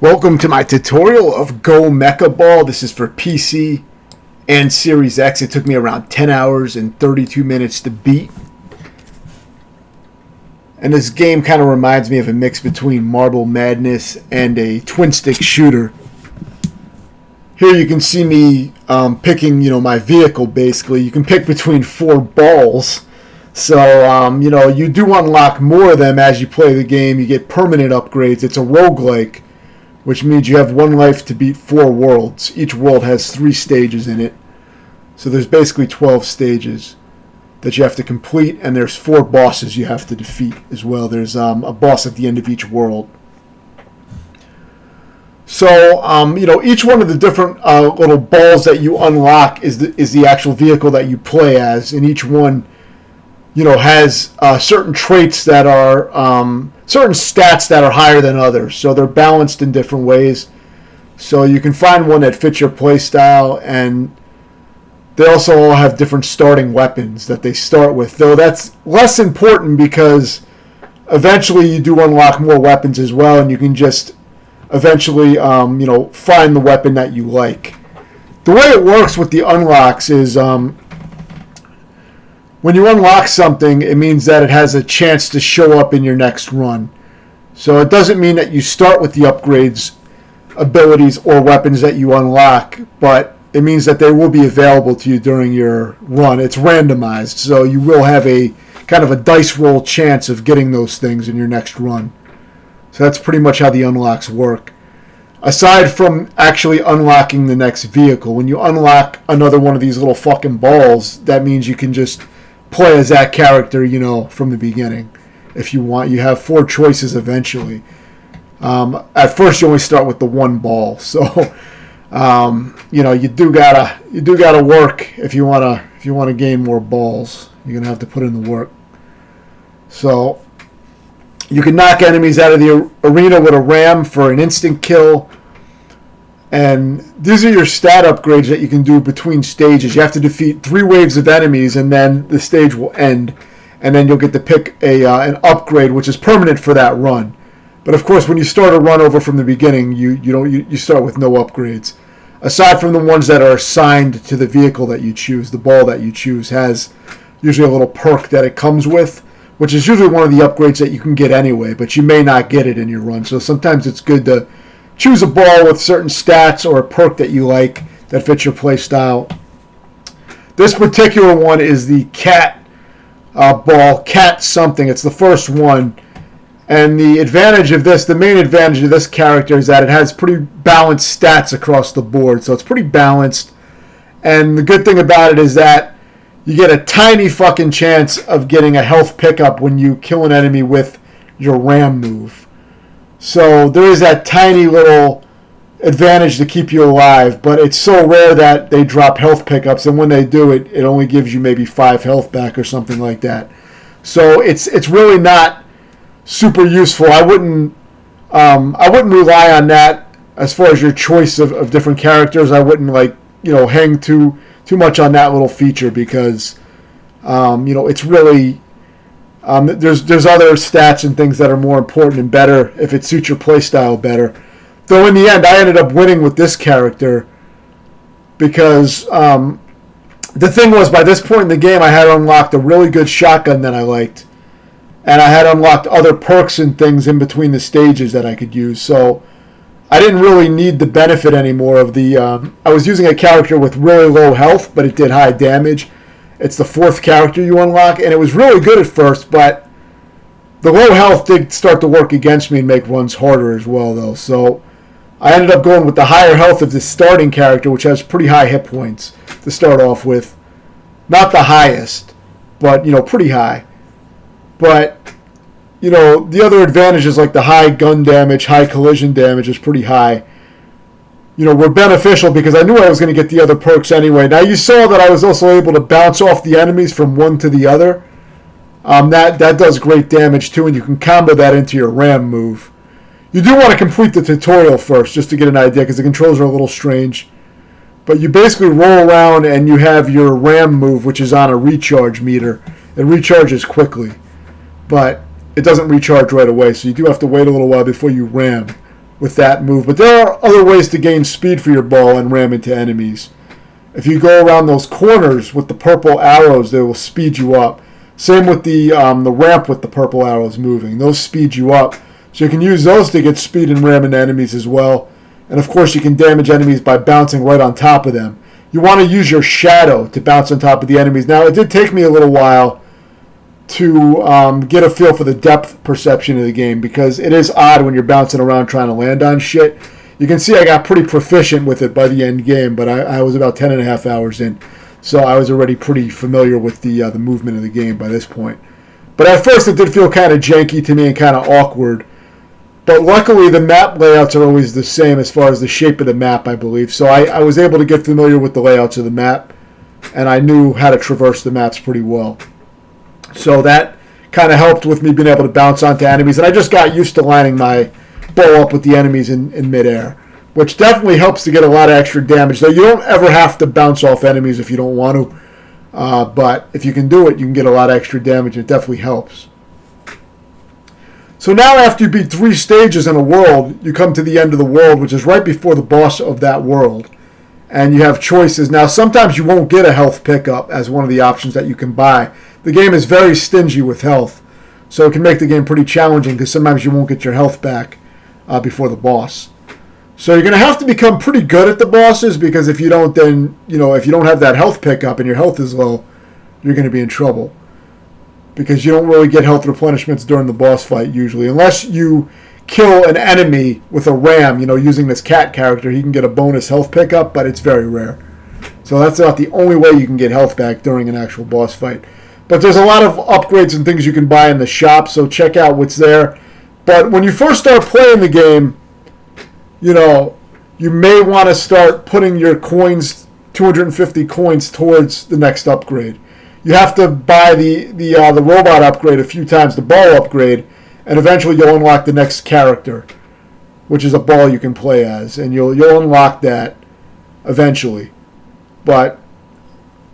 Welcome to my tutorial of Go Mecha Ball. This is for PC and Series X. It took me around 10 hours and 32 minutes to beat. And this game kind of reminds me of a mix between Marble Madness and a twin-stick shooter. Here you can see me picking, my vehicle basically. You can pick between 4 balls. So, you do unlock more of them as you play the game. You get permanent upgrades. It's a roguelike, which means you have 1 life to beat 4 worlds. Each world has 3 stages in it. So there's basically 12 stages that you have to complete, and there's 4 bosses you have to defeat as well. There's a boss at the end of each world. So, each one of the different little balls that you unlock is the actual vehicle that you play as, and each one, has certain traits that are, certain stats that are higher than others. So they're balanced in different ways. So you can find one that fits your playstyle, and they also all have different starting weapons that they start with. Though that's less important because eventually you do unlock more weapons as well, and you can just eventually, find the weapon that you like. The way it works with the unlocks is when you unlock something, it means that it has a chance to show up in your next run. So it doesn't mean that you start with the upgrades, abilities, or weapons that you unlock, but it means that they will be available to you during your run. It's randomized, so you will have a kind of a dice roll chance of getting those things in your next run. So that's pretty much how the unlocks work. Aside from actually unlocking the next vehicle, when you unlock another one of these little fucking balls, that means you can just play as that character, from the beginning. If you want, you have 4 choices eventually. At first, you only start with the 1 ball, so you do gotta work if you wanna gain more balls. You're gonna have to put in the work. So you can knock enemies out of the arena with a ram for an instant kill. And these are your stat upgrades that you can do between stages. You have to defeat 3 waves of enemies, and then the stage will end. And then you'll get to pick an upgrade, which is permanent for that run. But of course, when you start a run over from the beginning, you start with no upgrades. Aside from the ones that are assigned to the vehicle that you choose, the ball that you choose has usually a little perk that it comes with, which is usually one of the upgrades that you can get anyway, but you may not get it in your run. So sometimes it's good to choose a ball with certain stats or a perk that you like that fits your play style. This particular one is the cat ball, cat something. It's the first one. And the main advantage of this character is that it has pretty balanced stats across the board. So it's pretty balanced. And the good thing about it is that you get a tiny fucking chance of getting a health pickup when you kill an enemy with your ram move. So there is that tiny little advantage to keep you alive, but it's so rare that they drop health pickups, and when they do it, it only gives you maybe 5 health back or something like that. So it's really not super useful. I wouldn't rely on that as far as your choice of different characters. I wouldn't hang too much on that little feature because it's really there's other stats and things that are more important and better if it suits your playstyle better. Though in the end, I ended up winning with this character because the thing was, by this point in the game, I had unlocked a really good shotgun that I liked, and I had unlocked other perks and things in between the stages that I could use. So I didn't really need the benefit anymore of the. I was using a character with really low health, but it did high damage. It's the 4th character you unlock, and it was really good at first, but the low health did start to work against me and make runs harder as well, though. So I ended up going with the higher health of the starting character, which has pretty high hit points to start off with. Not the highest, but, pretty high. But, the other advantages like the high gun damage, high collision damage is pretty high. Were beneficial because I knew I was going to get the other perks anyway. Now, you saw that I was also able to bounce off the enemies from one to the other. That does great damage, too, and you can combo that into your ram move. You do want to complete the tutorial first, just to get an idea, because the controls are a little strange. But you basically roll around, and you have your ram move, which is on a recharge meter. It recharges quickly, but it doesn't recharge right away, so you do have to wait a little while before you ram. with that move. But there are other ways to gain speed for your ball and ram into enemies. If you go around those corners with the purple arrows, they will speed you up. Same with the ramp with the purple arrows moving. Those speed you up. So you can use those to get speed and ram into enemies as well. And of course you can damage enemies by bouncing right on top of them. You want to use your shadow to bounce on top of the enemies. Now it did take me a little while to get a feel for the depth perception of the game, because it is odd when you're bouncing around trying to land on shit. You can see I got pretty proficient with it by the end game, but I was about 10.5 hours in, so I was already pretty familiar with the movement of the game by this point. But at first it did feel kind of janky to me and kind of awkward. But luckily the map layouts are always the same as far as the shape of the map, I believe. So I was able to get familiar with the layouts of the map, and I knew how to traverse the maps pretty well. So that kind of helped with me being able to bounce onto enemies. And I just got used to lining my bow up with the enemies in midair, which definitely helps to get a lot of extra damage. Though you don't ever have to bounce off enemies if you don't want to. But if you can do it, you can get a lot of extra damage. It definitely helps. So now after you beat 3 stages in a world, you come to the end of the world, which is right before the boss of that world. And you have choices. Now sometimes you won't get a health pickup as one of the options that you can buy. The game is very stingy with health, so it can make the game pretty challenging because sometimes you won't get your health back before the boss. So you're going to have to become pretty good at the bosses, because if you don't, then, if you don't have that health pickup and your health is low, you're going to be in trouble. Because you don't really get health replenishments during the boss fight usually. Unless you kill an enemy with a ram, using this cat character, he can get a bonus health pickup, but it's very rare. So that's about the only way you can get health back during an actual boss fight. But there's a lot of upgrades and things you can buy in the shop, so check out what's there. But when you first start playing the game, you may want to start putting your coins, 250 coins, towards the next upgrade. You have to buy the robot upgrade a few times, the ball upgrade, and eventually you'll unlock the next character, which is a ball you can play as, and you'll unlock that eventually. But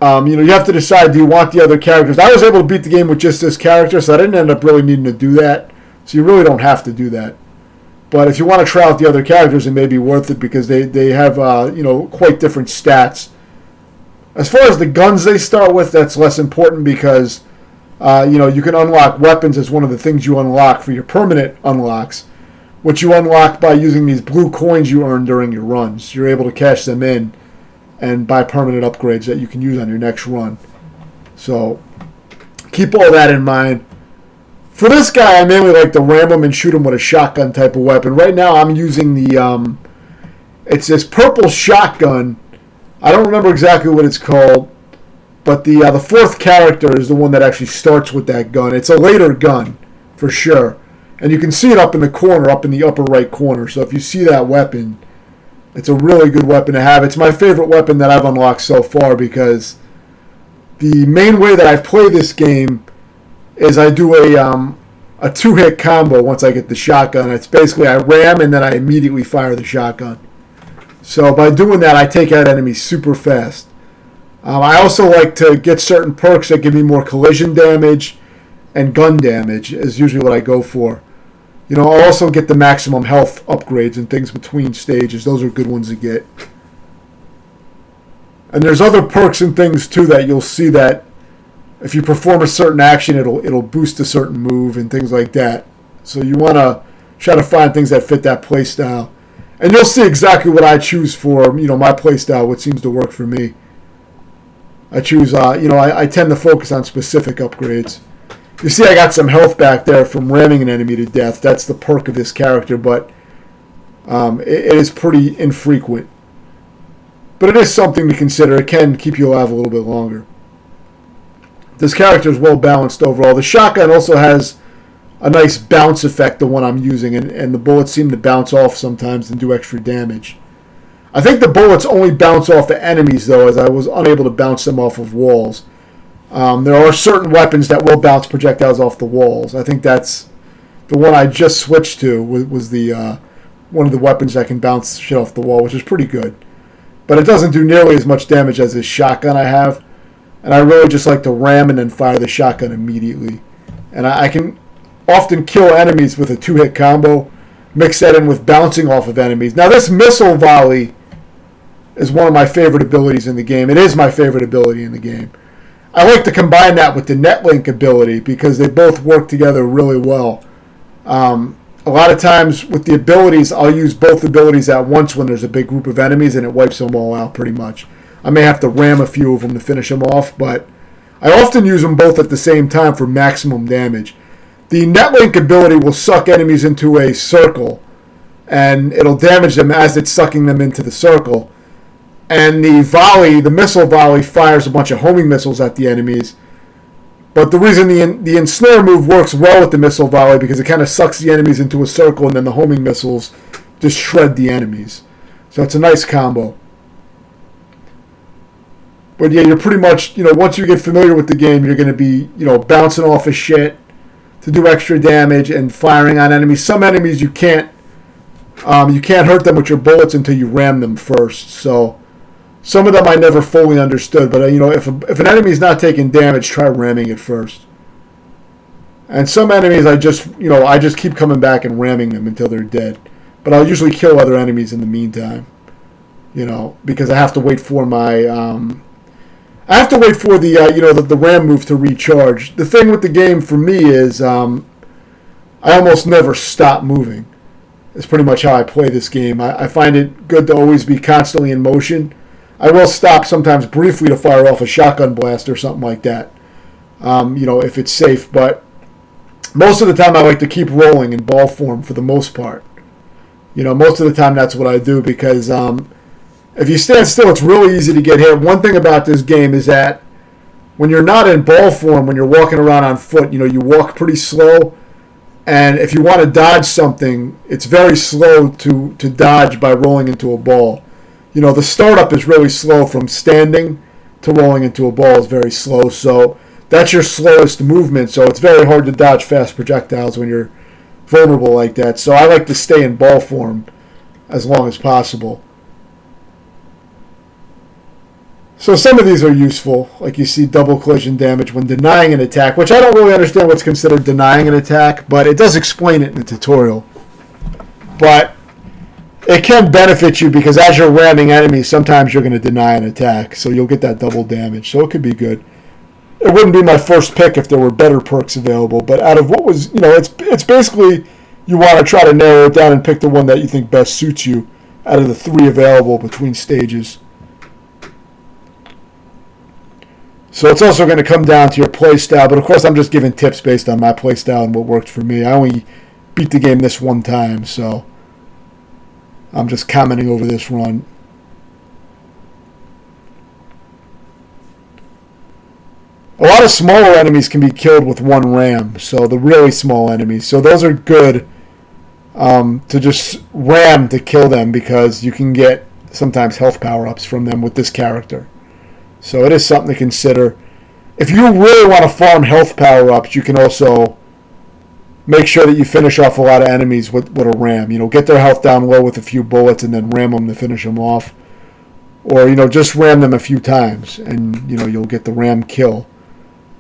you have to decide, do you want the other characters? I was able to beat the game with just this character, so I didn't end up really needing to do that. So you really don't have to do that. But if you want to try out the other characters, it may be worth it, because they have quite different stats. As far as the guns they start with, that's less important, because you can unlock weapons as one of the things you unlock for your permanent unlocks, which you unlock by using these blue coins you earn during your runs. You're able to cash them in and buy permanent upgrades that you can use on your next run. So keep all that in mind. For this guy, I mainly like to ram him and shoot him with a shotgun type of weapon. Right now I'm using the it's this purple shotgun. I don't remember exactly what it's called, but the 4th character is the one that actually starts with that gun. It's a later gun for sure, and you can see it up in the corner, up in the upper right corner. So if you see that weapon, it's a really good weapon to have. It's my favorite weapon that I've unlocked so far, because the main way that I play this game is I do a 2-hit combo once I get the shotgun. It's basically I ram and then I immediately fire the shotgun. So by doing that, I take out enemies super fast. I also like to get certain perks that give me more collision damage and gun damage, is usually what I go for. I'll also get the maximum health upgrades and things between stages. Those are good ones to get. And there's other perks and things too that you'll see that if you perform a certain action, it'll boost a certain move and things like that. So you want to try to find things that fit that play style. And you'll see exactly what I choose for, my play style, what seems to work for me. I choose, I tend to focus on specific upgrades. You see I got some health back there from ramming an enemy to death. That's the perk of this character, but it is pretty infrequent. But it is something to consider. It can keep you alive a little bit longer. This character is well balanced overall. The shotgun also has a nice bounce effect, the one I'm using, and the bullets seem to bounce off sometimes and do extra damage. I think the bullets only bounce off the enemies, though, as I was unable to bounce them off of walls. There are certain weapons that will bounce projectiles off the walls. I think that's the one I just switched to, was the one of the weapons that can bounce shit off the wall, which is pretty good. But it doesn't do nearly as much damage as this shotgun I have. And I really just like to ram and then fire the shotgun immediately. And I can often kill enemies with a 2-hit combo, mix that in with bouncing off of enemies. Now, this missile volley is one of my favorite abilities in the game. It is my favorite ability in the game. I like to combine that with the netlink ability because they both work together really well. A lot of times with the abilities, I'll use both abilities at once when there's a big group of enemies and it wipes them all out pretty much. I may have to ram a few of them to finish them off, but I often use them both at the same time for maximum damage. The netlink ability will suck enemies into a circle, and it'll damage them as it's sucking them into the circle. And the volley, the missile volley, fires a bunch of homing missiles at the enemies. But the reason the ensnare move works well with the missile volley because it kind of sucks the enemies into a circle, and then the homing missiles just shred the enemies. So it's a nice combo. But yeah, you're pretty much, once you get familiar with the game, you're going to be, bouncing off of shit to do extra damage and firing on enemies. Some enemies you can't hurt them with your bullets until you ram them first. So some of them I never fully understood, but if an enemy's not taking damage, try ramming it first. And some enemies I just keep coming back and ramming them until they're dead. But I'll usually kill other enemies in the meantime, because I have to wait for my the ram move to recharge. The thing with the game for me is I almost never stop moving. It's pretty much how I play this game. I find it good to always be constantly in motion. I will stop sometimes briefly to fire off a shotgun blast or something like that, if it's safe. But most of the time I like to keep rolling in ball form for the most part. Most of the time that's what I do because if you stand still, it's really easy to get hit. One thing about this game is that when you're not in ball form, when you're walking around on foot, you walk pretty slow. And if you want to dodge something, it's very slow to dodge by rolling into a ball. The startup is really slow from standing to rolling into a ball is very slow. So that's your slowest movement. So it's very hard to dodge fast projectiles when you're vulnerable like that. So I like to stay in ball form as long as possible. So some of these are useful, like you see double collision damage when denying an attack, which I don't really understand what's considered denying an attack, but it does explain it in the tutorial. But it can benefit you because as you're ramming enemies, sometimes you're going to deny an attack, so you'll get that double damage, so it could be good. It wouldn't be my first pick if there were better perks available, but out of what was, it's basically you want to try to narrow it down and pick the one that you think best suits you out of the 3 available between stages. So it's also going to come down to your play style, but of course I'm just giving tips based on my play style and what worked for me. I only beat the game this one time, so I'm just commenting over this run. A lot of smaller enemies can be killed with one ram, so the really small enemies. So those are good to just ram to kill them because you can get sometimes health power-ups from them with this character. So it is something to consider. If you really want to farm health power-ups, you can also make sure that you finish off a lot of enemies with a ram. Get their health down low with a few bullets and then ram them to finish them off. Or, just ram them a few times and, you'll get the ram kill,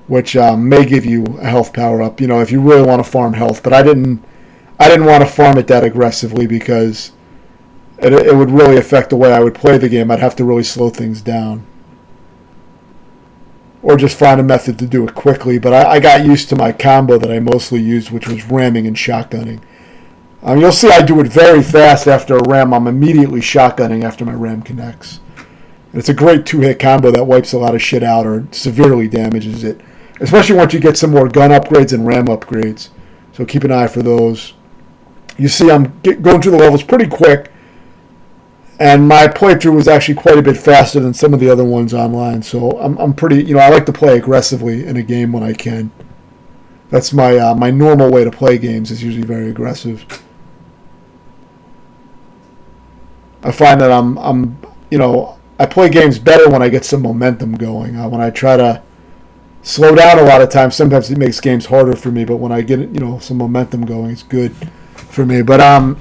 which may give you a health power-up, if you really want to farm health. But I didn't want to farm it that aggressively because it would really affect the way I would play the game. I'd have to really slow things down. Or just find a method to do it quickly. But I got used to my combo that I mostly used, which was ramming and shotgunning. You'll see I do it very fast after a ram. I'm immediately shotgunning after my ram connects. And it's a great 2-hit combo that wipes a lot of shit out or severely damages it. Especially once you get some more gun upgrades and ram upgrades. So keep an eye for those. You see I'm going through the levels pretty quick. And my playthrough was actually quite a bit faster than some of the other ones online. So I'm pretty, I like to play aggressively in a game when I can. That's my normal way to play games is usually very aggressive. I find that I play games better when I get some momentum going. When I try to slow down a lot of times, sometimes it makes games harder for me. But when I get some momentum going, it's good for me. But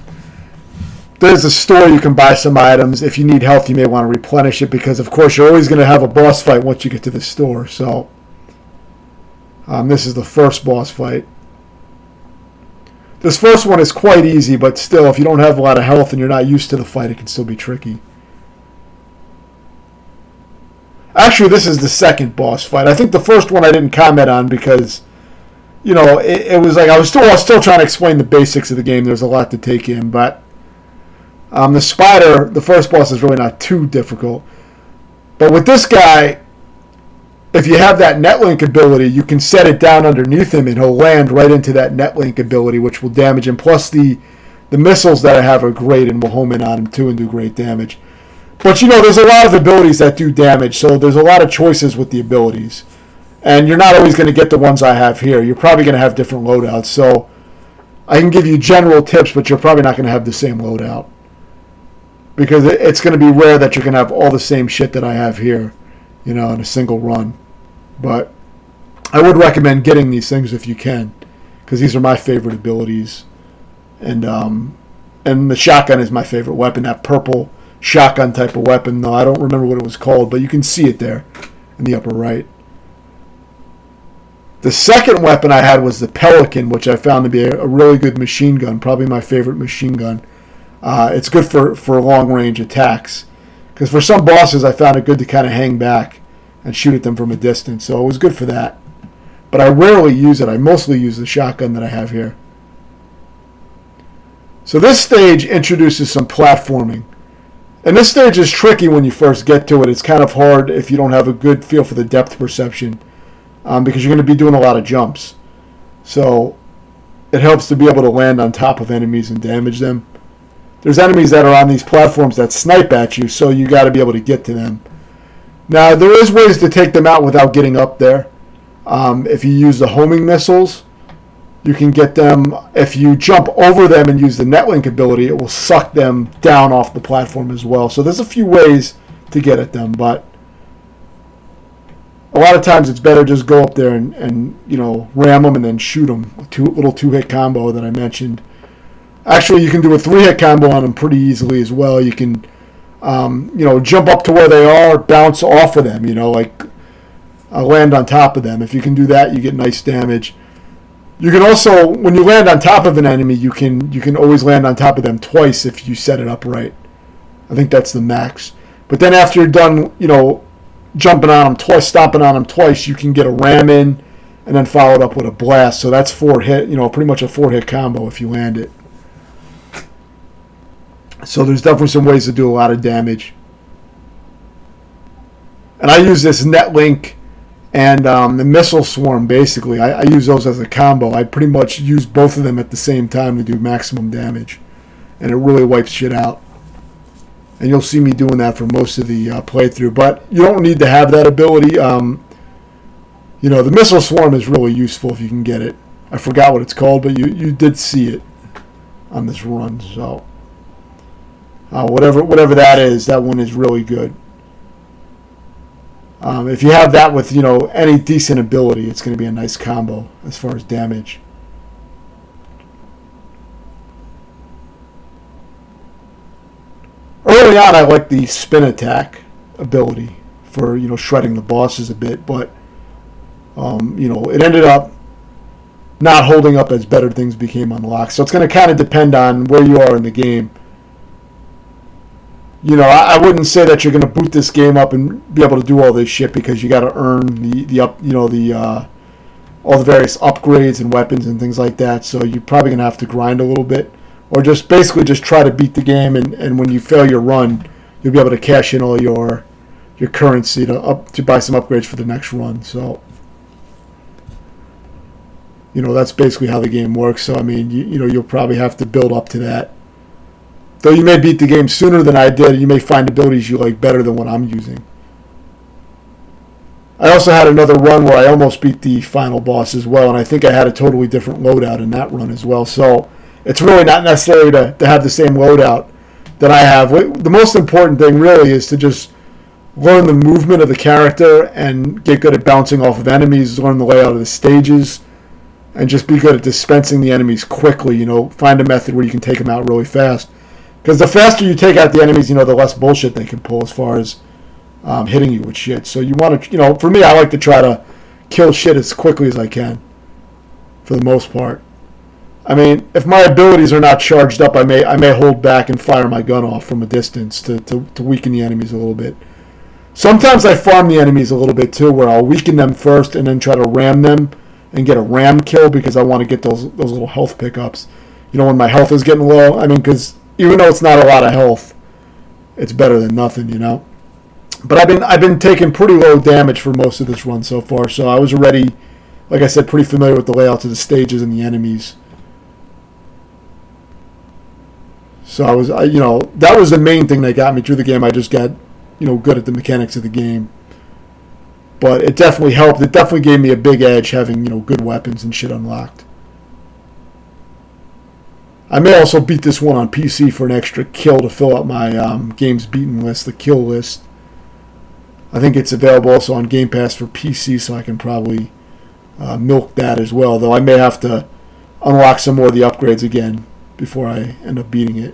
there's a store you can buy some items. If you need health, you may want to replenish it because, of course, you're always going to have a boss fight once you get to the store. So this is the first boss fight. This first one is quite easy, but still, if you don't have a lot of health and you're not used to the fight, it can still be tricky. Actually, this is the second boss fight. I think the first one I didn't comment on because, it was like I was still trying to explain the basics of the game. There's a lot to take in, but the spider, the first boss, is really not too difficult. But with this guy, if you have that netlink ability, you can set it down underneath him and he'll land right into that netlink ability, which will damage him. Plus the missiles that I have are great and will home in on him too and do great damage. But there's a lot of abilities that do damage, so there's a lot of choices with the abilities. And you're not always going to get the ones I have here. You're probably going to have different loadouts. So I can give you general tips, but you're probably not going to have the same loadout. Because it's going to be rare that you're going to have all the same shit that I have here, in a single run. But I would recommend getting these things if you can, because these are my favorite abilities. And the shotgun is my favorite weapon, that purple shotgun type of weapon. No, I don't remember what it was called, but you can see it there in the upper right. The second weapon I had was the Pelican, which I found to be a really good machine gun, probably my favorite machine gun. It's good for long-range attacks, because for some bosses I found it good to kind of hang back and shoot at them from a distance, so it was good for that. But I rarely use it. I mostly use the shotgun that I have here. So this stage introduces some platforming. And this stage is tricky when you first get to it. It's kind of hard if you don't have a good feel for the depth perception, because you're going to be doing a lot of jumps. So it helps to be able to land on top of enemies and damage them. There's enemies that are on these platforms that snipe at you, so you got to be able to get to them. Now, there is ways to take them out without getting up there. If you use the homing missiles, you can get them. If you jump over them and use the netlink ability, it will suck them down off the platform as well. So there's a few ways to get at them, but a lot of times it's better just go up there and ram them and then shoot them. Little two-hit combo that I mentioned. Actually, you can do a 3-hit combo on them pretty easily as well. You can, jump up to where they are, bounce off of them, land on top of them. If you can do that, you get nice damage. You can also, when you land on top of an enemy, you can always land on top of them twice if you set it up right. I think that's the max. But then after you're done, jumping on them twice, stomping on them twice, you can get a ram in and then follow it up with a blast. So that's 4-hit, pretty much a 4-hit combo if you land it. So there's definitely some ways to do a lot of damage. And I use this netlink and the missile swarm, basically. I use those as a combo. I pretty much use both of them at the same time to do maximum damage. And it really wipes shit out. And you'll see me doing that for most of the playthrough. But you don't need to have that ability. The missile swarm is really useful if you can get it. I forgot what it's called, but you did see it on this run. So whatever that is, that one is really good. If you have that with any decent ability, it's going to be a nice combo as far as damage. Early on, I liked the spin attack ability for shredding the bosses a bit, but it ended up not holding up as better things became unlocked. So it's going to kind of depend on where you are in the game. I wouldn't say that you're going to boot this game up and be able to do all this shit, because you got to earn all the various upgrades and weapons and things like that. So you're probably going to have to grind a little bit, or just try to beat the game. And when you fail your run, you'll be able to cash in all your currency to buy some upgrades for the next run. So that's basically how the game works. So I mean, you'll probably have to build up to that. Though you may beat the game sooner than I did, you may find abilities you like better than what I'm using. I also had another run where I almost beat the final boss as well, and I think I had a totally different loadout in that run as well. So it's really not necessary to have the same loadout that I have. The most important thing really is to just learn the movement of the character and get good at bouncing off of enemies, learn the layout of the stages, and just be good at dispensing the enemies quickly. Find a method where you can take them out really fast. Because the faster you take out the enemies, the less bullshit they can pull as far as hitting you with shit. So you want to, for me, I like to try to kill shit as quickly as I can, for the most part. I mean, if my abilities are not charged up, I may hold back and fire my gun off from a distance to weaken the enemies a little bit. Sometimes I farm the enemies a little bit too, where I'll weaken them first and then try to ram them and get a ram kill because I want to get those little health pickups. You know, when my health is getting low. I mean, because even though it's not a lot of health, it's better than nothing. You know. But I've been taking pretty low damage for most of this run so far, so I was already, like I said, pretty familiar with the layouts of the stages and the enemies. So that was the main thing that got me through the game. I just got, good at the mechanics of the game. But it definitely helped. It definitely gave me a big edge having, good weapons and shit unlocked. I may also beat this one on PC for an extra kill to fill up my games beaten list, the kill list. I think it's available also on Game Pass for PC, so I can probably milk that as well. Though I may have to unlock some more of the upgrades again before I end up beating it.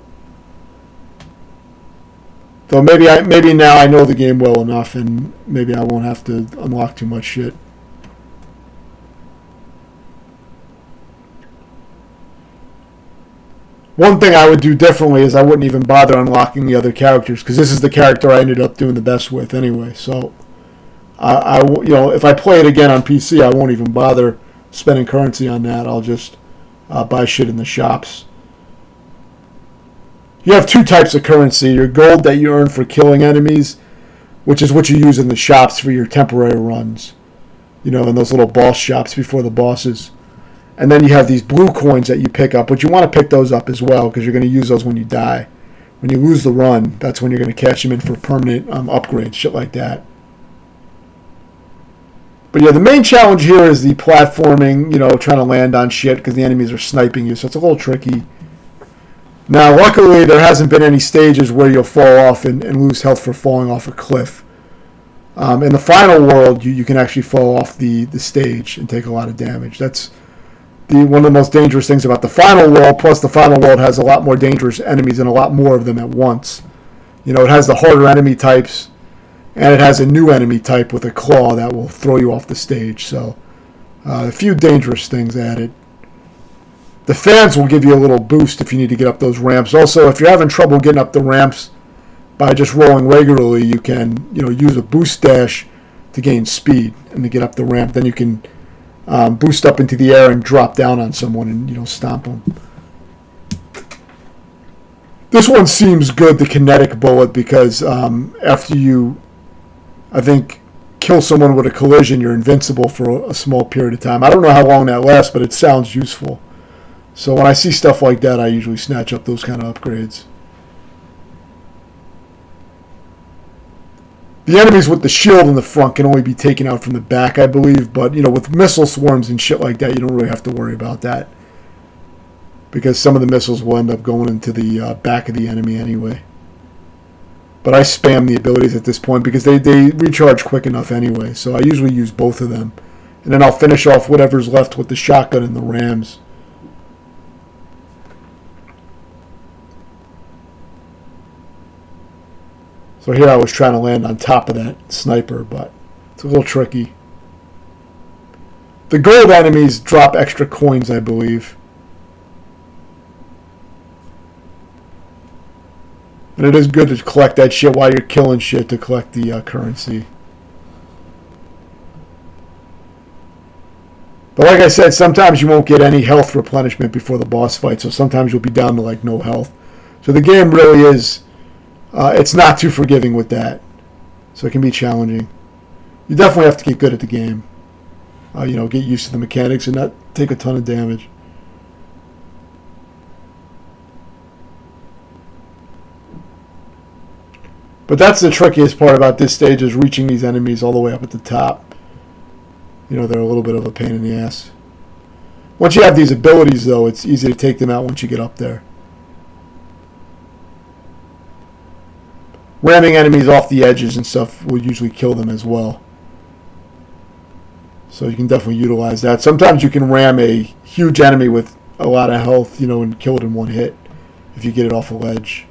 Though maybe now I know the game well enough, and maybe I won't have to unlock too much shit. One thing I would do differently is I wouldn't even bother unlocking the other characters, because this is the character I ended up doing the best with anyway. So, if I play it again on PC, I won't even bother spending currency on that. I'll just buy shit in the shops. You have two types of currency: your gold that you earn for killing enemies, which is what you use in the shops for your temporary runs. In those little boss shops before the bosses. And then you have these blue coins that you pick up, but you want to pick those up as well because you're going to use those when you die. When you lose the run, that's when you're going to cash them in for permanent upgrades, shit like that. But yeah, the main challenge here is the platforming, trying to land on shit because the enemies are sniping you, so it's a little tricky. Now, luckily, there hasn't been any stages where you'll fall off and lose health for falling off a cliff. In the final world, you can actually fall off the stage and take a lot of damage. That's one of the most dangerous things about the final world. Plus, the final world has a lot more dangerous enemies and a lot more of them at once. It has the harder enemy types, and it has a new enemy type with a claw that will throw you off the stage. So, a few dangerous things added. The fans will give you a little boost if you need to get up those ramps. Also, if you're having trouble getting up the ramps by just rolling regularly, you can use a boost dash to gain speed and to get up the ramp. Then you can boost up into the air and drop down on someone and stomp them. This one seems good, the kinetic bullet, because after you, I think, kill someone with a collision, you're invincible for a small period of time. I don't know how long that lasts, but it sounds useful. So when I see stuff like that, I usually snatch up those kind of upgrades. The enemies with the shield in the front can only be taken out from the back, I believe. But, with missile swarms and shit like that, you don't really have to worry about that. Because some of the missiles will end up going into the back of the enemy anyway. But I spam the abilities at this point because they recharge quick enough anyway. So I usually use both of them. And then I'll finish off whatever's left with the shotgun and the rams. So here I was trying to land on top of that sniper, but it's a little tricky. The gold enemies drop extra coins, I believe. And it is good to collect that shit while you're killing shit to collect the currency. But like I said, sometimes you won't get any health replenishment before the boss fight, so sometimes you'll be down to like no health. So the game really is... it's not too forgiving with that. So it can be challenging. You definitely have to get good at the game. Get used to the mechanics and not take a ton of damage. But that's the trickiest part about this stage, is reaching these enemies all the way up at the top. They're a little bit of a pain in the ass. Once you have these abilities, though, it's easy to take them out once you get up there. Ramming enemies off the edges and stuff will usually kill them as well. So you can definitely utilize that. Sometimes you can ram a huge enemy with a lot of health, and kill it in one hit if you get it off a ledge.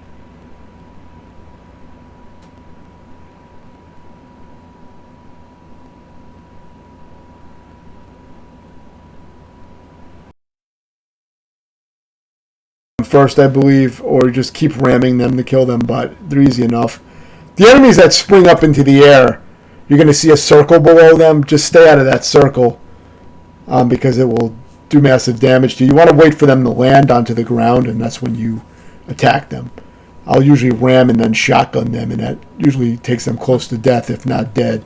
first, I believe, or just keep ramming them to kill them, but they're easy enough. The enemies that spring up into the air, you're going to see a circle below them. Just stay out of that circle because it will do massive damage to you. You want to wait for them to land onto the ground, and that's when you attack them. I'll usually ram and then shotgun them, and that usually takes them close to death, if not dead.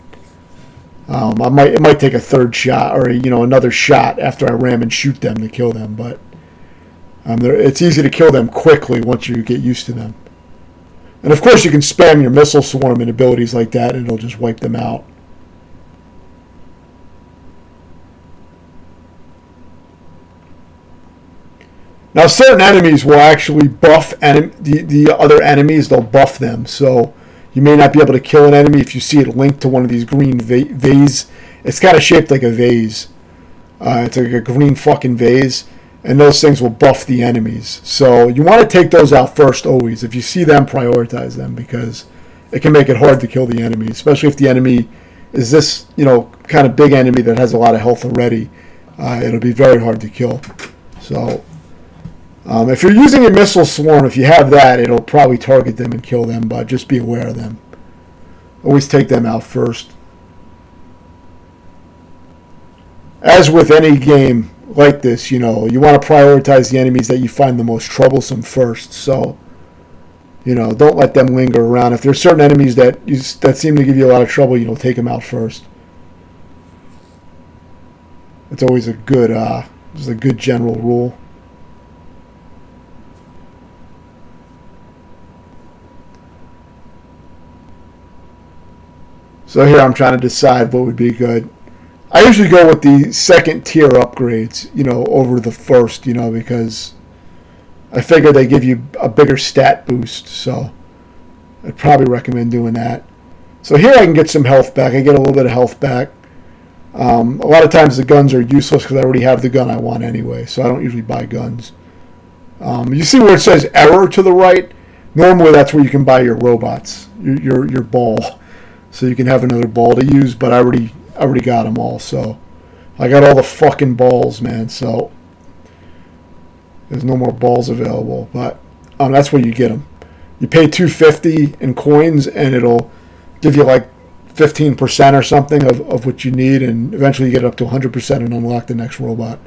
It might take a third shot or another shot after I ram and shoot them to kill them, but it's easy to kill them quickly once you get used to them. And of course, you can spam your missile swarm and abilities like that, and it'll just wipe them out. Now, certain enemies will actually buff the other enemies. They'll buff them. So you may not be able to kill an enemy if you see it linked to one of these green vase. It's kind of shaped like a vase. It's like a green fucking vase. And those things will buff the enemies. So you want to take those out first always. If you see them, prioritize them because it can make it hard to kill the enemy. Especially if the enemy is this, kind of big enemy that has a lot of health already. It'll be very hard to kill. So if you're using a missile swarm, if you have that, it'll probably target them and kill them, but just be aware of them. Always take them out first. As with any game like this, you want to prioritize the enemies that you find the most troublesome first. So, don't let them linger around. If there's certain enemies that seem to give you a lot of trouble, take them out first. It's always a good general rule. So here I'm trying to decide what would be good. I usually go with the second tier upgrades, over the first, because I figure they give you a bigger stat boost. So I'd probably recommend doing that. So here I can get some health back. I get a little bit of health back. A lot of times the guns are useless because I already have the gun I want anyway, so I don't usually buy guns. You see where it says error to the right? Normally that's where you can buy your robots, your ball. So you can have another ball to use, but I already got them all. So I got all the fucking balls, man. So there's no more balls available, but that's where you get them. You pay $250 in coins, and it'll give you like 15% or something of what you need, and eventually you get up to 100% and unlock the next robot.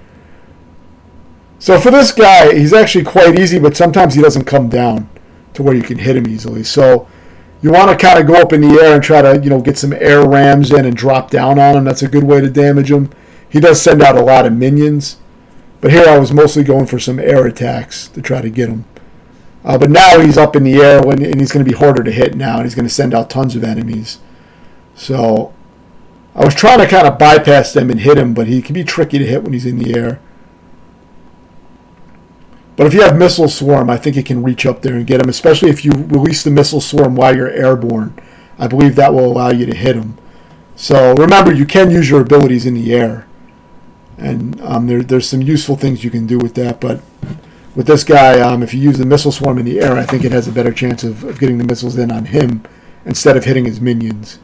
So for this guy, he's actually quite easy, but sometimes he doesn't come down to where you can hit him easily. So you want to kind of go up in the air and try to, get some air rams in and drop down on him. That's a good way to damage him. He does send out a lot of minions. But here I was mostly going for some air attacks to try to get him. But now he's up in the air and he's going to be harder to hit now. And he's going to send out tons of enemies. So I was trying to kind of bypass them and hit him. But he can be tricky to hit when he's in the air. But if you have Missile Swarm, I think it can reach up there and get him, especially if you release the Missile Swarm while you're airborne. I believe that will allow you to hit him. So remember, you can use your abilities in the air. And there's some useful things you can do with that. But with this guy, if you use the Missile Swarm in the air, I think it has a better chance of getting the missiles in on him instead of hitting his minions.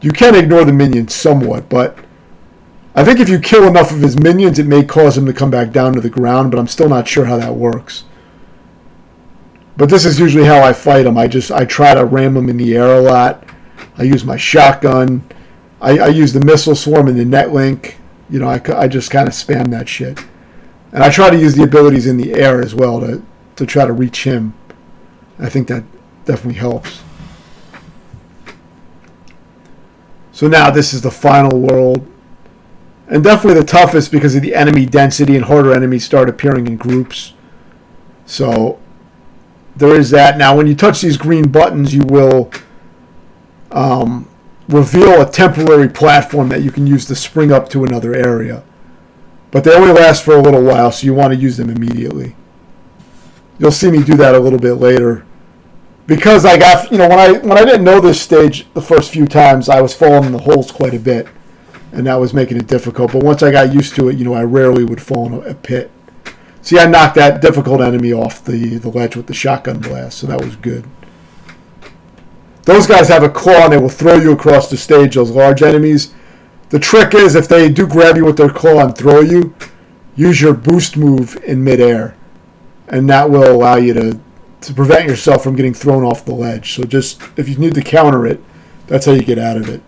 You can ignore the minions somewhat, but I think if you kill enough of his minions, it may cause him to come back down to the ground, but I'm still not sure how that works. But this is usually how I fight him. I try to ram him in the air a lot. I use my shotgun. I use the missile swarm and the net link. I just kind of spam that shit. And I try to use the abilities in the air as well to try to reach him. I think that definitely helps. So now this is the final world. And definitely the toughest because of the enemy density, and harder enemies start appearing in groups. So there is that. Now when you touch these green buttons, you will reveal a temporary platform that you can use to spring up to another area. But they only last for a little while, so you want to use them immediately. You'll see me do that a little bit later. Because I got, when I didn't know this stage the first few times, I was falling in the holes quite a bit. And that was making it difficult. But once I got used to it, I rarely would fall in a pit. See, I knocked that difficult enemy off the ledge with the shotgun blast, so that was good. Those guys have a claw, and they will throw you across the stage, those large enemies. The trick is, if they do grab you with their claw and throw you, use your boost move in midair. and that will allow you to prevent yourself from getting thrown off the ledge. So just if you need to counter it, that's how you get out of it.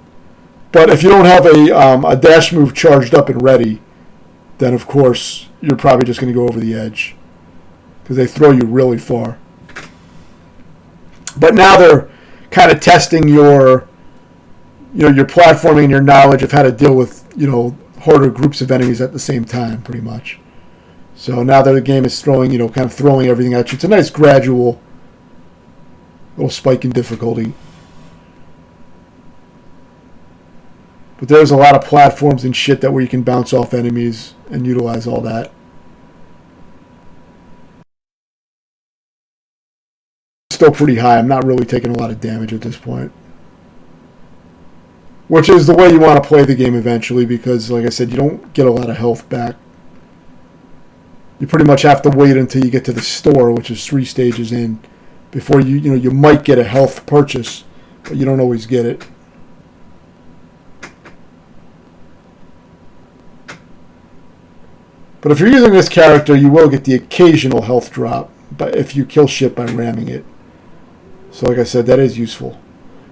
But if you don't have a dash move charged up and ready, then of course you're probably just going to go over the edge because they throw you really far. But now they're kind of testing your platforming and your knowledge of how to deal with harder groups of enemies at the same time, pretty much. So now that the game is throwing everything at you, it's a nice gradual little spike in difficulty. But there's a lot of platforms and shit where you can bounce off enemies and utilize all that. Still pretty high. I'm not really taking a lot of damage at this point. Which is the way you want to play the game eventually, because like I said, you don't get a lot of health back. You pretty much have to wait until you get to the store, which is 3 stages in, before you might get a health purchase, but you don't always get it. But if you're using this character, you will get the occasional health drop, but if you kill shit by ramming it. So like I said, that is useful.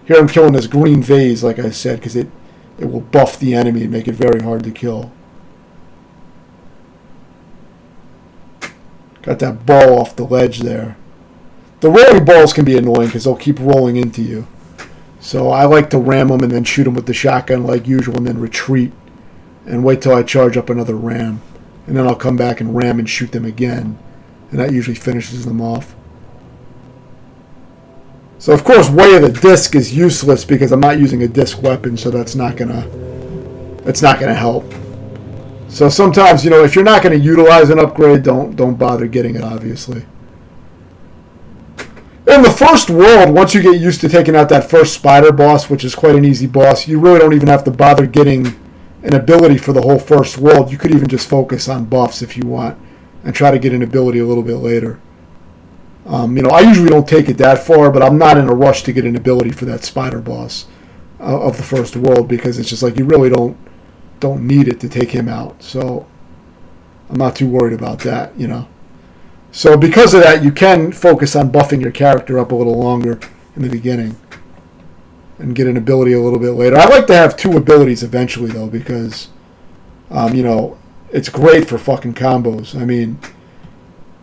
Here I'm killing this green vase, like I said, because it will buff the enemy and make it very hard to kill. Got that ball off the ledge there. The rolling balls can be annoying because they'll keep rolling into you. So I like to ram them and then shoot them with the shotgun like usual and then retreat and wait till I charge up another ram. And then I'll come back and ram and shoot them again. And that usually finishes them off. So of course Way of the Disc is useless because I'm not using a disc weapon, so that's not gonna help. So sometimes, if you're not gonna utilize an upgrade, don't bother getting it, obviously. In the first world, once you get used to taking out that first spider boss, which is quite an easy boss, you really don't even have to bother getting an ability for the whole first world. You could even just focus on buffs if you want and try to get an ability a little bit later. I usually don't take it that far, but I'm not in a rush to get an ability for that spider boss of the first world because it's just like you really don't need it to take him out. So I'm not too worried about that, So because of that, you can focus on buffing your character up a little longer in the beginning and get an ability a little bit later. I like to have 2 abilities eventually, though, because, it's great for fucking combos. I mean,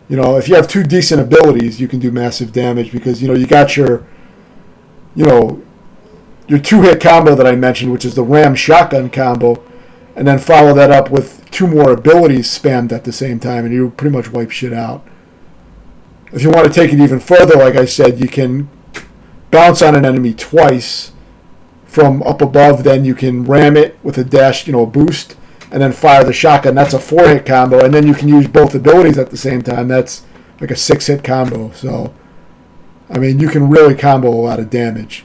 if you have 2 decent abilities, you can do massive damage because, you got your 2-hit combo that I mentioned, which is the ram shotgun combo, and then follow that up with 2 more abilities spammed at the same time, and you pretty much wipe shit out. If you want to take it even further, like I said, you can bounce on an enemy twice from up above, then you can ram it with a dash, a boost, and then fire the shotgun. That's a 4-hit combo, and then you can use both abilities at the same time. That's like a 6-hit combo. So, I mean, you can really combo a lot of damage.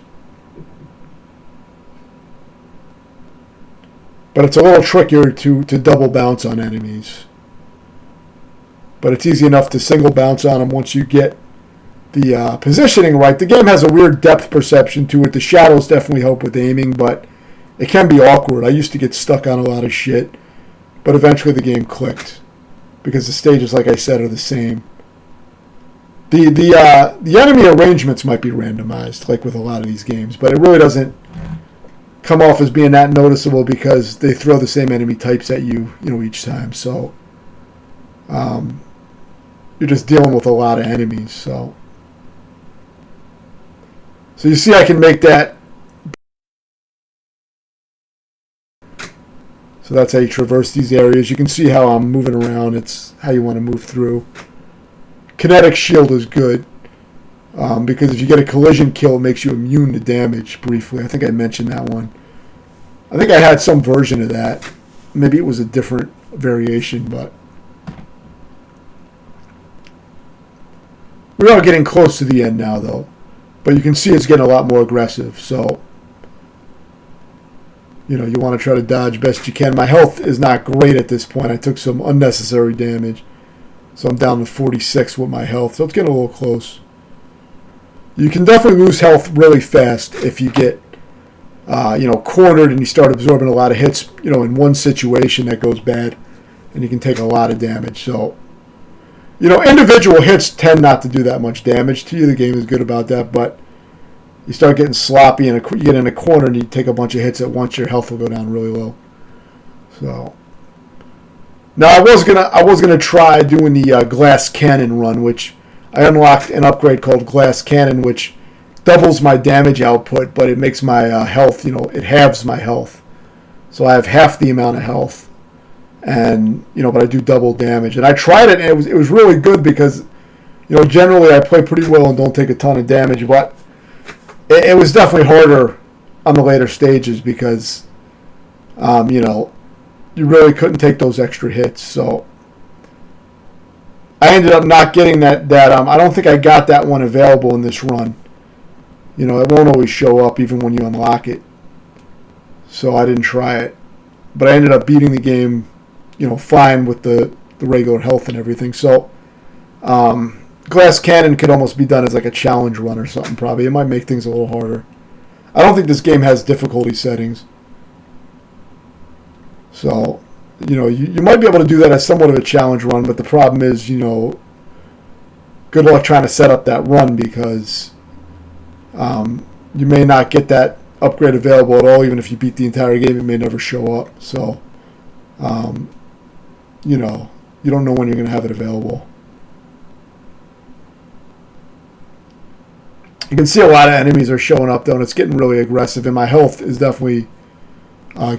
But it's a little trickier to double bounce on enemies. But it's easy enough to single bounce on them once you get the positioning right. The game has a weird depth perception to it. The shadows definitely help with aiming, but it can be awkward. I used to get stuck on a lot of shit, but eventually the game clicked because the stages, like I said, are the same. The enemy arrangements might be randomized, like with a lot of these games, but it really doesn't come off as being that noticeable because they throw the same enemy types at you, each time. So you're just dealing with a lot of enemies. So you see, I can make that. So that's how you traverse these areas. You can see how I'm moving around. It's how you want to move through. Kinetic shield is good because if you get a collision kill, it makes you immune to damage briefly. I think I mentioned that one. I think I had some version of that. Maybe it was a different variation, but we are getting close to the end now, though. But you can see it's getting a lot more aggressive, so you want to try to dodge best you can. My health is not great at this point. I took some unnecessary damage, so I'm down to 46 with my health, so it's getting a little close. You can definitely lose health really fast if you get cornered and you start absorbing a lot of hits, in one situation that goes bad, and you can take a lot of damage. So Individual hits tend not to do that much damage to you. The game is good about that, but you start getting sloppy and you get in a corner and you take a bunch of hits at once, your health will go down really low. So now I was gonna try doing the glass cannon run, which I unlocked an upgrade called glass cannon, which doubles my damage output, but it makes my health, it halves my health. So I have half the amount of health, and but I do double damage. And I tried it, and it was really good because generally I play pretty well and don't take a ton of damage, but it was definitely harder on the later stages because you really couldn't take those extra hits. So I ended up not getting that. I don't think I got that one available in this run. It won't always show up even when you unlock it. So I didn't try it. But I ended up beating the game, fine with the regular health and everything. So Glass Cannon could almost be done as like a challenge run or something probably. It might make things a little harder. I don't think this game has difficulty settings. So, you might be able to do that as somewhat of a challenge run, but the problem is, good luck trying to set up that run because you may not get that upgrade available at all. Even if you beat the entire game, it may never show up. So, you don't know when you're going to have it available. You can see a lot of enemies are showing up, though, and it's getting really aggressive, and my health is definitely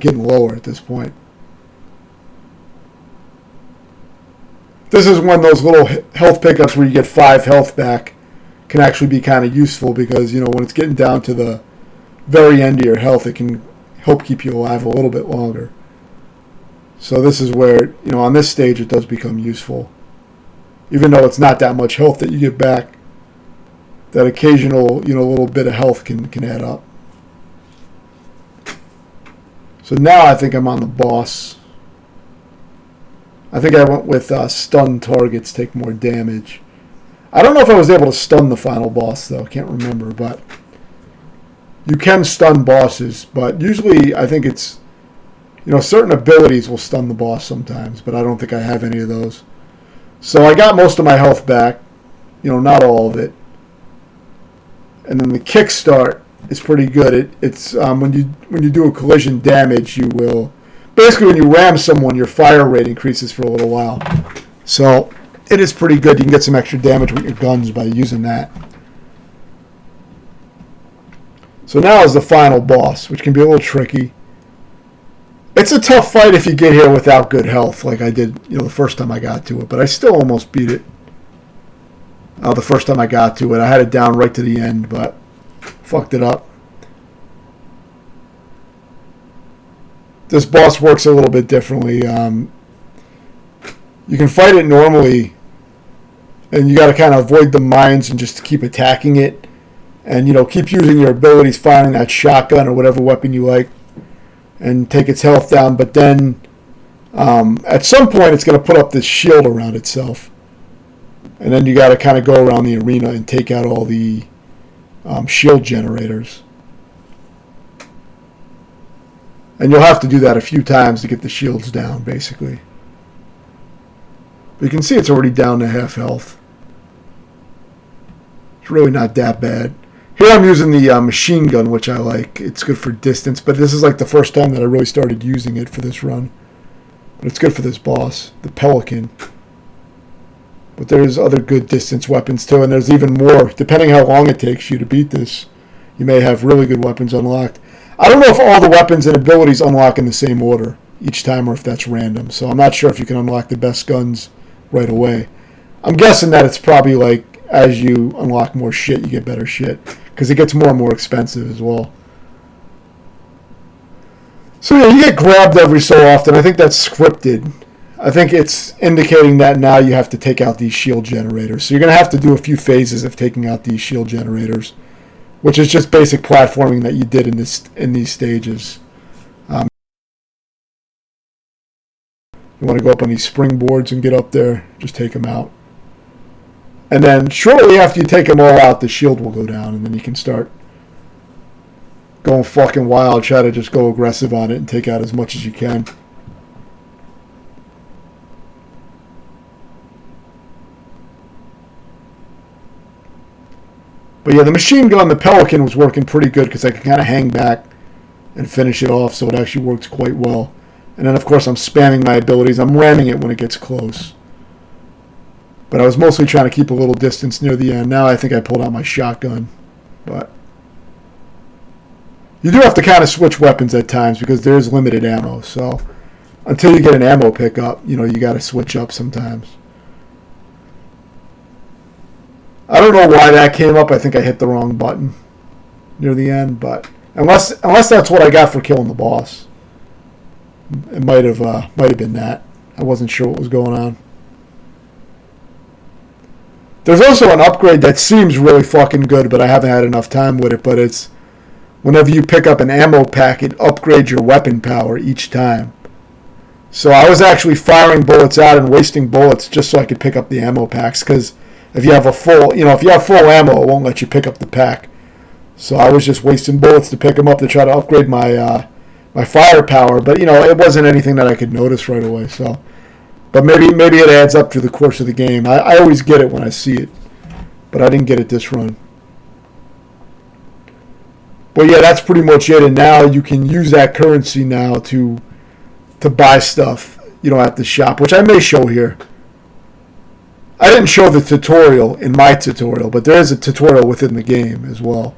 getting lower at this point. This is one of those little health pickups where you get 5 health back can actually be kind of useful because, when it's getting down to the very end of your health, it can help keep you alive a little bit longer. So this is where, on this stage it does become useful. Even though it's not that much health that you get back, that occasional, little bit of health can add up. So now I think I'm on the boss. I think I went with stun targets take more damage. I don't know if I was able to stun the final boss, though. I can't remember, but you can stun bosses. But usually I think it's, certain abilities will stun the boss sometimes, but I don't think I have any of those. So I got most of my health back, not all of it. And then the kickstart is pretty good. It's when you do a collision damage, you will basically when you ram someone, your fire rate increases for a little while. So it is pretty good. You can get some extra damage with your guns by using that. So now is the final boss, which can be a little tricky. It's a tough fight if you get here without good health, like I did, the first time I got to it. But I still almost beat it. The first time I got to it, I had it down right to the end, but fucked it up. This boss works a little bit differently. You can fight it normally, and you got to kind of avoid the mines and just keep attacking it, and keep using your abilities, firing that shotgun or whatever weapon you like, and take its health down. But then, at some point, it's going to put up this shield around itself. And then you got to kind of go around the arena and take out all the shield generators. And you'll have to do that a few times to get the shields down, basically. But you can see it's already down to half health. It's really not that bad. Here I'm using the machine gun, which I like. It's good for distance, but this is like the first time that I really started using it for this run. But it's good for this boss, the Pelican. But there's other good distance weapons too, and there's even more. Depending how long it takes you to beat this, you may have really good weapons unlocked. I don't know if all the weapons and abilities unlock in the same order each time or if that's random. So I'm not sure if you can unlock the best guns right away. I'm guessing that it's probably like as you unlock more shit, you get better shit. Because it gets more and more expensive as well. So yeah, you get grabbed every so often. I think that's scripted. I think it's indicating that now you have to take out these shield generators. So you're going to have to do a few phases of taking out these shield generators, which is just basic platforming that you did in these stages. You want to go up on these springboards and get up there, just take them out. And then shortly after you take them all out, the shield will go down, and then you can start going fucking wild, try to just go aggressive on it and take out as much as you can. But yeah, the machine gun, the Pelican, was working pretty good because I could kind of hang back and finish it off, so it actually worked quite well. And then, of course, I'm spamming my abilities. I'm ramming it when it gets close. But I was mostly trying to keep a little distance near the end. Now I think I pulled out my shotgun. But you do have to kind of switch weapons at times because there's limited ammo. So until you get an ammo pickup, you got to switch up sometimes. I don't know why that came up. I think I hit the wrong button near the end, but unless that's what I got for killing the boss, it might have been that. I wasn't sure what was going on. There's also an upgrade that seems really fucking good, but I haven't had enough time with it. But it's whenever you pick up an ammo pack, it upgrades your weapon power each time. So I was actually firing bullets out and wasting bullets just so I could pick up the ammo packs because if you have full ammo, it won't let you pick up the pack. So I was just wasting bullets to pick them up to try to upgrade my my firepower. But it wasn't anything that I could notice right away. So, but maybe it adds up through the course of the game. I always get it when I see it, but I didn't get it this run. But yeah, that's pretty much it. And now you can use that currency now to buy stuff, at the shop, which I may show here. I didn't show the tutorial in my tutorial, but there is a tutorial within the game as well.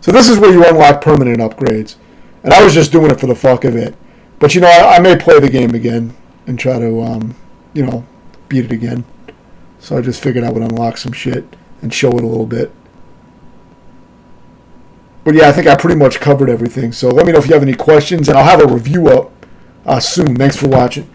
So this is where you unlock permanent upgrades. And I was just doing it for the fuck of it. But I may play the game again and try to, beat it again. So I just figured I would unlock some shit and show it a little bit. But yeah, I think I pretty much covered everything. So let me know if you have any questions, and I'll have a review up soon. Thanks for watching.